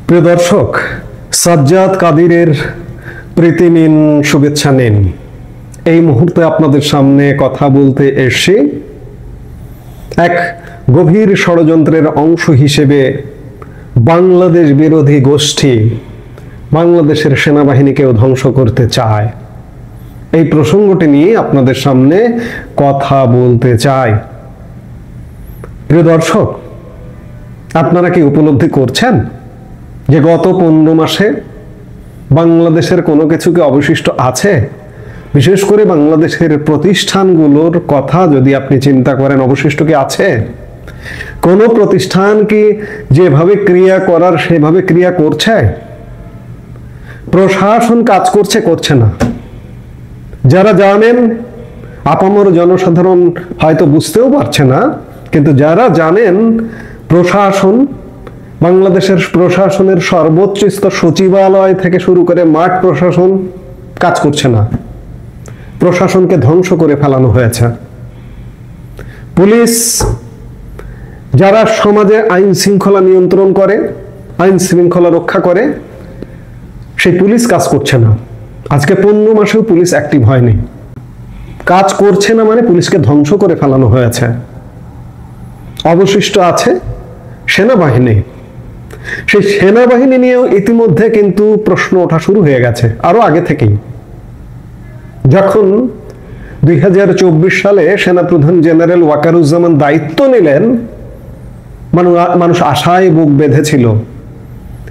প্রিয় দর্শক, সাজ্জাদ কাদিরের প্রীতি নিন, শুভেচ্ছা নিন। এই মুহূর্তে আপনাদের সামনে কথা বলতে এসেছি এক গভীর ষড়যন্ত্রের অংশ হিসেবে বাংলাদেশ বিরোধী গোষ্ঠী বাংলাদেশের সেনাবাহিনীকেও ধ্বংস করতে চায়। এই প্রসঙ্গটি নিয়ে আপনাদের সামনে কথা বলতে চাই। প্রিয় দর্শক, আপনারা কি উপলব্ধি করছেন যে গত 15 মাসে বাংলাদেশের কোনো কিছু কি অবশিষ্ট আছে? বিশেষ করে বাংলাদেশের প্রতিষ্ঠানগুলোর কথা যদি আপনি চিন্তা করেন, অবশিষ্ট কি আছে? কোন প্রতিষ্ঠান কি যেভাবে ক্রিয়া করার সেভাবে ক্রিয়া করছে? প্রশাসন কাজ করছে, করছে না? যারা জানেন, আপামর জনসাধারণ হয়তো বুঝতেও পারছে না, কিন্তু যারা জানেন প্রশাসন, বাংলাদেশের প্রশাসনের সর্বোচ্চ স্তর সচিবালয় থেকে শুরু করে মাঠ প্রশাসন কাজ করছে না। প্রশাসনকে ধ্বংস করে ফেলানো হয়েছে। পুলিশ, যারা সমাজে আইন শৃঙ্খলা নিয়ন্ত্রণ করে, আইন শৃঙ্খলা রক্ষা করে, সেই পুলিশ কাজ করছে না। আজকে 15 মাসেও পুলিশ অ্যাক্টিভ হয়নি। কাজ করছে না মানে পুলিশকে ধ্বংস করে ফেলানো হয়েছে। অবশিষ্ট আছে সেনাবাহিনী। সেই সেনাবাহিনী নিয়েও ইতিমধ্যে কিন্তু প্রশ্ন ওঠা শুরু হয়ে গেছে, আরো আগে থেকেই। যখন 2024 সালে সেনাপ্রধান জেনারেল ওয়াকারুজ্জামান দায়িত্ব নিলেন, মানুষ আশায় বুক বেঁধেছিল,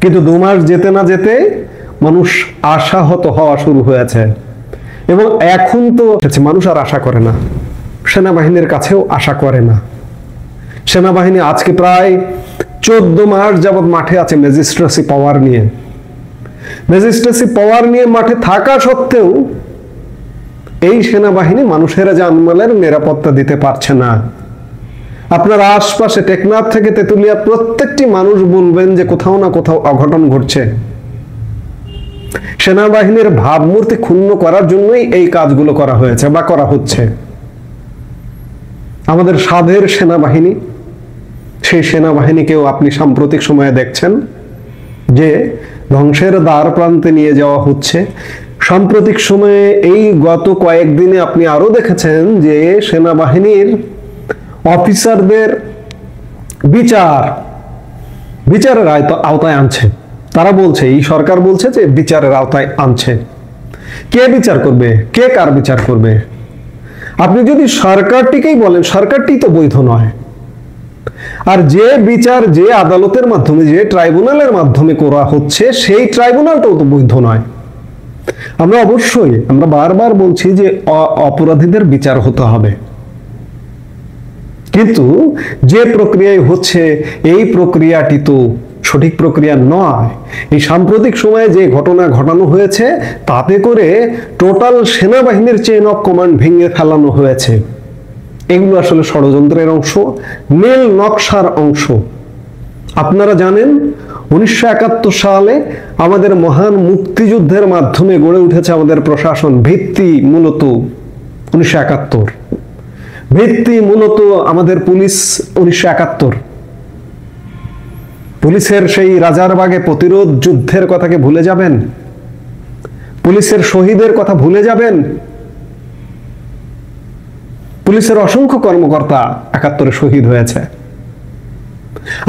কিন্তু 2 মাস যেতে না যেতে মানুষ আশাহত হওয়া শুরু হয়েছে। এবং এখন তো মানুষ আর আশা করে না, সেনাবাহিনীর কাছেও আশা করে না। সেনাবাহিনী আজকে প্রায় 14 মাস যাবৎ মাঠে আছে ম্যাজিস্ট্রেসি পাওয়ার নিয়ে। ম্যাজিস্ট্রেসি পাওয়ার নিয়ে মাঠে থাকা সত্ত্বেও এই সেনাবাহিনী মানুষের জানমালের নিরাপত্তা দিতে পারছে না। আপনার আশপাশে টেকনাফ থেকে তেতুলিয়া প্রত্যেকটি মানুষ বলবেন যে কোথাও না কোথাও অঘটন ঘটছে। সেনাবাহিনীর ভাবমূর্তি ক্ষুণ্ণ করার জন্যই এই কাজগুলো করা হয়েছে বা করা হচ্ছে। আমাদের সাধের সেনাবাহিনী, সেই সেনাবাহিনীকেও আপনি সাম্প্রতিক সময়ে দেখছেন যে ধ্বংসের দ্বার প্রান্তে নিয়ে যাওয়া হচ্ছে। সাম্প্রতিক সময়ে এই গত কয়েকদিনে আপনি আরো দেখেছেন যে সেনাবাহিনীর অফিসারদের বিচারের আওতায় আনছে। তারা বলছে, এই সরকার বলছে যে বিচারের আওতায় আনছে। কে বিচার করবে? কে কার বিচার করবে? আপনি যদি সরকারটিকেই বলেন, সরকারটি তো বৈধ নয়। আর যে বিচার যে আদালতের মাধ্যমে, যে ট্রাইব্যুনালের মাধ্যমে করা হচ্ছে, সেই ট্রাইব্যুনালটাও তো বৈধ নয়। আমরা বারবার বলছি যে অপরাধীদের বিচার হতে হবে, কিন্তু যে প্রক্রিয়ায় হচ্ছে এই প্রক্রিয়াটি তো সঠিক প্রক্রিয়া নয়। এই সাম্প্রতিক সময়ে যে ঘটনা ঘটানো হয়েছে, তাতে করে টোটাল সেনাবাহিনীর চেইন অফ কমান্ড ভেঙে ফেলানো হয়েছে। এগুলো আসলে ষড়যন্ত্রের অংশ, নীল নকশার অংশ। আপনারা জানেন 1971 সালে আমাদের মহান মুক্তিযুদ্ধের মাধ্যমে গড়ে উঠেছে আমাদের প্রশাসন। ভিত্তি মূলত 1971, ভিত্তি মূলত আমাদের পুলিশ 1971। পুলিশের সেই রাজারবাগে প্রতিরোধ যুদ্ধের কথাকে ভুলে যাবেন? পুলিশের শহীদের কথা ভুলে যাবেন? পুলিশের অসংখ্য কর্মকর্তা 71-এ শহীদ হয়েছে।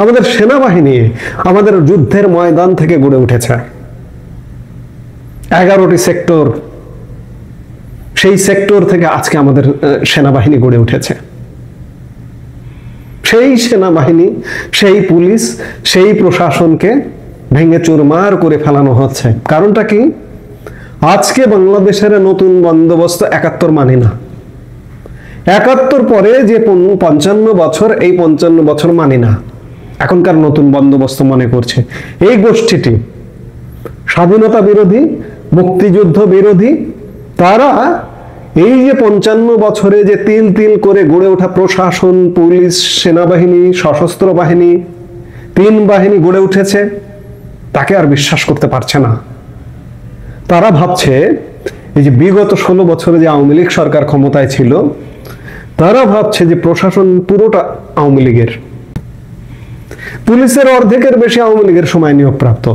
আমাদের সেনাবাহিনী আমাদের যুদ্ধের ময়দান থেকে গড়ে উঠেছে। 11টি সেক্টর, সেই সেক্টর থেকে আজকে আমাদের সেনাবাহিনী গড়ে উঠেছে। সেই সেনাবাহিনী, সেই পুলিশ, সেই প্রশাসনকে ভেঙে চুরমার করে ফেলানো হচ্ছে। কারণটা কি? আজকে বাংলাদেশের নতুন বন্দোবস্ত 71 মানি না। 71 পরে যে 55 বছর, এই 55 বছর মানি না। এখনকার নতুন বন্দোবস্ত মনে করছে। এই গোষ্ঠীটি স্বাধীনতা বিরোধী, মুক্তিযুদ্ধ বিরোধী। তারা এই যে 55 বছরে যে তিল তিল করে গড়ে ওঠা প্রশাসন, পুলিশ, সেনাবাহিনী, সশস্ত্র বাহিনী, 3 বাহিনী গড়ে উঠেছে, তাকে আর বিশ্বাস করতে পারছে না। তারা ভাবছে এই যে বিগত 16 বছরে যে আওয়ামী লীগ সরকার ক্ষমতায় ছিল, তারা ভাবছে যে প্রশাসন পুরোটা আওয়ামী লীগের। পুলিশের অর্ধেকের বেশি আওয়ামী লীগের সময় নিয়োগপ্রাপ্ত,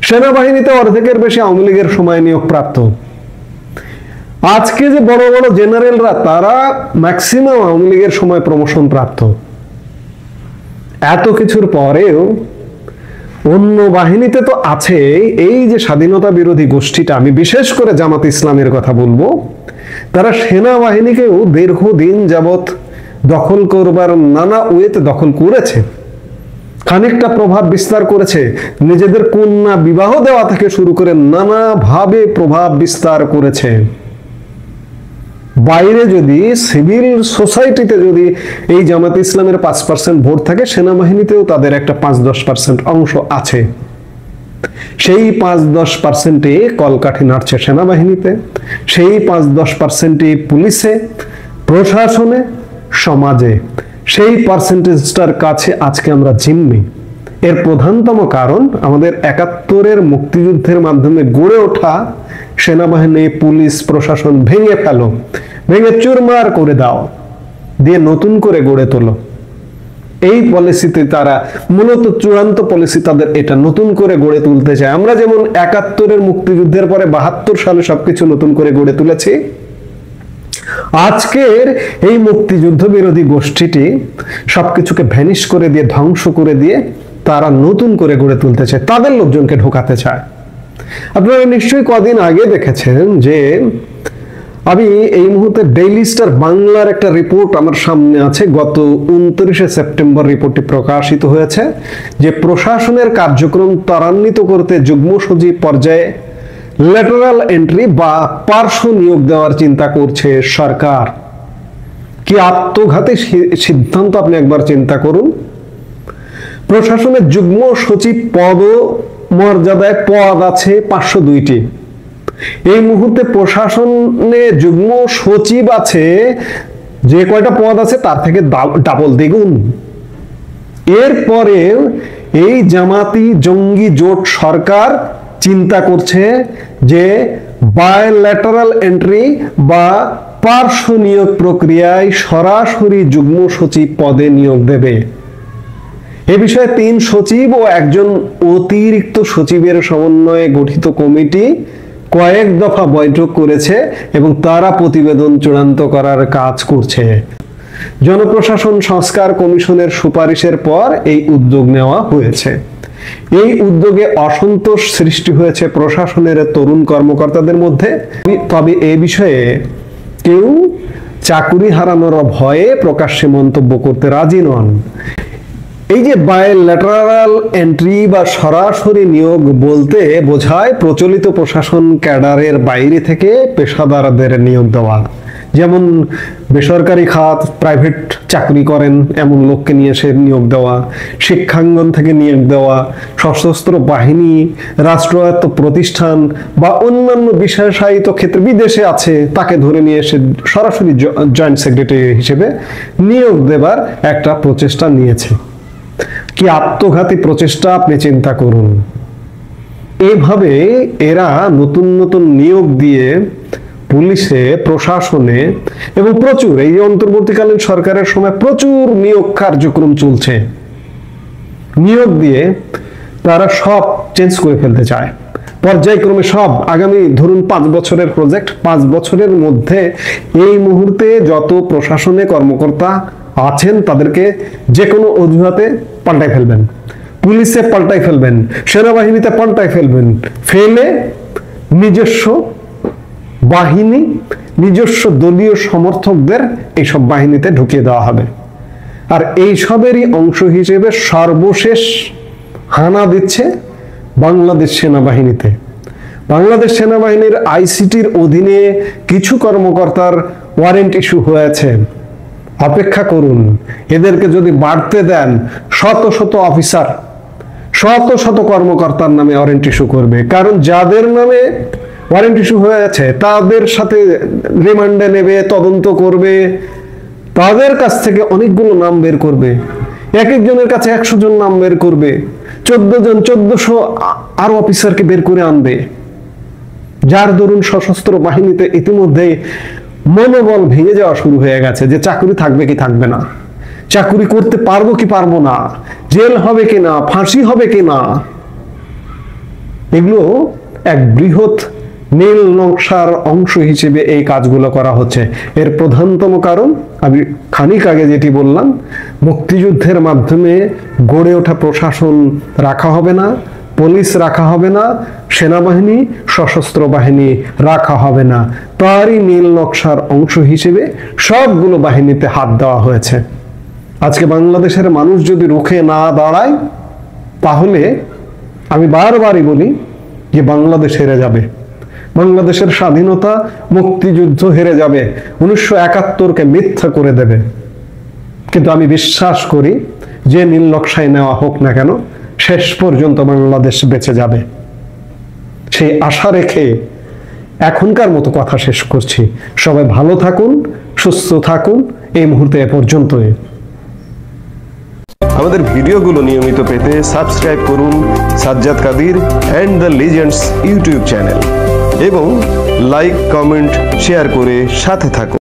সেনাবাহিনীতে অর্ধেকের বেশি আওয়ামী লীগের সময় নিয়োগপ্রাপ্ত। আজকে যে বড় বড় জেনারেলরা তারা ম্যাক্সিমাম আওয়ামী লীগের সময় প্রমোশন প্রাপ্ত। এত কিছুর পরেও অন্য বাহিনীতে তো আছে এই যে স্বাধীনতা বিরোধী গোষ্ঠীটা, আমি বিশেষ করে জামাত ইসলামের কথা বলবো, তারা সেনাবাহিনীকেও দীর্ঘদিন যাবৎ দখল করবার নানা ওয়েতে দখল করেছে, খানিকটা প্রভাব বিস্তার করেছে, নিজেদের কন্যা বিবাহ দেওয়া থেকে শুরু করে নানাভাবে প্রভাব বিস্তার করেছে। বাইরে যদি সিভিল সোসাইটিতে যদি এই জামাত ইসলামের 5% ভোট থাকে, সেনাবাহিনীতেও তাদের একটা 5-10% অংশ আছে। সেই 5-10%-ই কলকাঠি নাড়ছে সেনাবাহিনীতে, সেই 5-10%-ই পুলিশে, প্রশাসনে, সমাজে। সেই পার্সেন্টেজটার কাছে আজকে আমরা জিম্মি। এর প্রধানতম কারণ আমাদের 71-এর মুক্তিযুদ্ধের মাধ্যমে গড়ে ওঠা সেনাবাহিনী, পুলিশ, প্রশাসন ভেঙে ফেলো, ভেঙে চুরমার করে দাও, দিয়ে নতুন করে গড়ে তোলো। এই পলিসিতে তারা মূলত চূড়ান্ত পলিসি তাদের এটা, নতুন করে গড়ে তুলতে চায়। আমরা যেমন 71-এর মুক্তিযুদ্ধের পরে 72 সালে সবকিছু নতুন করে গড়ে তুলেছি, আজকের এই মুক্তিযুদ্ধ বিরোধী গোষ্ঠীটি সবকিছুকে ভ্যানিশ করে দিয়ে, ধ্বংস করে দিয়ে তারা নতুন করে গড়ে তুলতে চায়, তাদের লোকজনকে ঢোকাতে চায়। আপনারা নিশ্চয়ই কদিন আগে দেখেছেন যে আমি এই মুহূর্তে ডেইলি স্টার বাংলার একটা রিপোর্ট আমার সামনে আছে, গত 29শে সেপ্টেম্বর রিপোর্টটি প্রকাশিত হয়েছে, যে প্রশাসনের কার্যক্রম ত্বরান্বিত করতে যুগ্ম সচিব পর্যায়ে ল্যাটারাল এন্ট্রি বা পার্শ্ব নিয়োগ দেওয়ার চিন্তা করছে সরকার। কি আত্মঘাতী সিদ্ধান্ত, আপনি একবার চিন্তা করুন। প্রশাসনের যুগ্ম সচিব পদ মর্যাদায় পদ আছে 502টি। এই মুহূর্তে প্রশাসনে যুগ্ম সচিব আছে যে কয়টা পদ আছে তার থেকে ডাবল, দ্বিগুণ। এরপরে এই জামাতি জঙ্গি জোট সরকার চিন্তা করছে যে বায়োল্যাটারাল এন্ট্রি বা পার্শ্ব নিয়োগ প্রক্রিয়ায় সরাসরি যুগ্ম সচিব পদে নিয়োগ দেবে। এ বিষয়ে 3 সচিব ও একজন অতিরিক্ত সচিবের সমন্বয়ে গঠিত কমিটি কয়েক দফা বৈঠক করেছে এবং তারা প্রতিবেদন চূড়ান্ত করার কাজ করছে। জনপ্রশাসন সংস্কার কমিশনের সুপারিশের পর এই উদ্যোগ নেওয়া হয়েছে। এই উদ্যোগে অসন্তোষ সৃষ্টি হয়েছে প্রশাসনের তরুণ কর্মকর্তাদের মধ্যে। তবে এ বিষয়ে কেউ চাকুরি হারানোর ভয়ে প্রকাশ্যে মন্তব্য করতে রাজি নন। এই যে বায়োল্যাটারাল এন্ট্রি বা সরাসরি নিয়োগ বলতে বোঝায় প্রচলিত প্রশাসন ক্যাডারের বাইরে থেকে পেশাদারদের নিয়োগ দেওয়া, যেমন বেসরকারি খাত, প্রাইভেট চাকরি করেন এমন লোককে নিয়ে সে নিয়োগ দেওয়া, শিক্ষাঙ্গন থেকে নিয়োগ দেওয়া, সশস্ত্র বাহিনী, রাষ্ট্রায়ত্ত প্রতিষ্ঠান বা অন্যান্য বিশেষায়িত ক্ষেত্রে বিদেশে আছে তাকে ধরে নিয়ে এসে সরাসরি জয়েন্ট সেক্রেটারি হিসেবে নিয়োগ দেবার একটা প্রচেষ্টা নিয়েছে। কি আত্মঘাতী প্রচেষ্টা, আপনি চিন্তা করুন। এইভাবে এরা নতুন নতুন নিয়োগ দিয়ে পুলিশে, প্রশাসনে এবং প্রচুর, এই অন্তর্বর্তীকালীন সরকারের সময় প্রচুর নিয়োগ কার্যক্রম চলছে, নিয়োগ দিয়ে তারা সব চেঞ্জ করে ফেলতে চায় পর্যায়ক্রমে সব। আগামী ধরুন 5 বছরের প্রজেক্ট, 5 বছরের মধ্যে এই মুহূর্তে যত প্রশাসনে কর্মকর্তা আছেন তাদেরকে যে কোনো অজুহাতে পাল্টাই ফেলবেন, পুলিশে পাল্টাই ফেলবেন, সেনাবাহিনীতে পাল্টাই ফেলবেন, ফেলে নিজস্ব বাহিনী, নিজস্ব দলীয় সমর্থকদের এইসব বাহিনীতে ঢুকিয়ে দেওয়া হবে। আর এই সবেরই অংশ হিসেবে সর্বশেষ হানা দিচ্ছে বাংলাদেশ সেনাবাহিনীতে। বাংলাদেশ সেনাবাহিনীর আইসিটির অধীনে কিছু কর্মকর্তার ওয়ারেন্ট ইস্যু হয়েছে। অপেক্ষা করুন, এদেরকে যদি বাড়তে দেন শত শত অফিসার, শত শত কর্মকর্তার নামে ওয়ারেন্ট ইস্যু করবে। কারণ যাদের নামে ওয়ারেন্ট ইস্যু হয়েছে তাদের সাথে রিমান্ডে নেবে, তদন্ত করবে, তাদের কাছ থেকে অনেকগুলো নাম বের করবে, এক একজনের কাছে 100 জন নাম বের করবে, 14 জন 1400 আরো অফিসারকে বের করে আনবে, যার দরুন সশস্ত্র বাহিনীতে ইতিমধ্যে মনোবল ভেঙে যাওয়া শুরু হয়ে গেছে যে চাকরি থাকবে কি থাকবে না। চাকুরি করতে পারবো কি পারবো না, জেল হবে কিনা, ফাঁসি হবে কিনা, এগুলো এক বৃহৎ নীল নকশার অংশ হিসেবে এই কাজগুলো করা হচ্ছে। এর প্রধানতম কারণ আমি খানিক আগে যেটি বললাম, মুক্তিযুদ্ধের মাধ্যমে গড়ে ওঠা প্রশাসন রাখা হবে না, পুলিশ রাখা হবে না, সেনাবাহিনী সশস্ত্র বাহিনী রাখা হবে না। তারই নীল নকশার অংশ হিসেবে সবগুলো বাহিনীতে হাত দেওয়া হয়েছে। আজকে বাংলাদেশের মানুষ যদি রুখে না দাঁড়ায়, তাহলে আমি বারবারই বলি যে বাংলাদেশ হেরে যাবে, বাংলাদেশের স্বাধীনতা, মুক্তিযুদ্ধ হেরে যাবে, 1971কে মিথ্যা করে দেবে। কিন্তু আমি বিশ্বাস করি যে নীল নকশায় নেওয়া হোক না কেন, শেষ পর্যন্ত বাংলাদেশ বেঁচে যাবে। সেই আশা রেখে এখনকার মতো কথা শেষ করছি। সবাই ভালো থাকুন, সুস্থ থাকুন। এই মুহূর্তে এ পর্যন্তই। আমাদের ভিডিওগুলো নিয়মিত পেতে সাবস্ক্রাইব করুন Sajjad Kadir and the Legends YouTube channel এবং লাইক, কমেন্ট, শেয়ার করে সাথে থাকুন।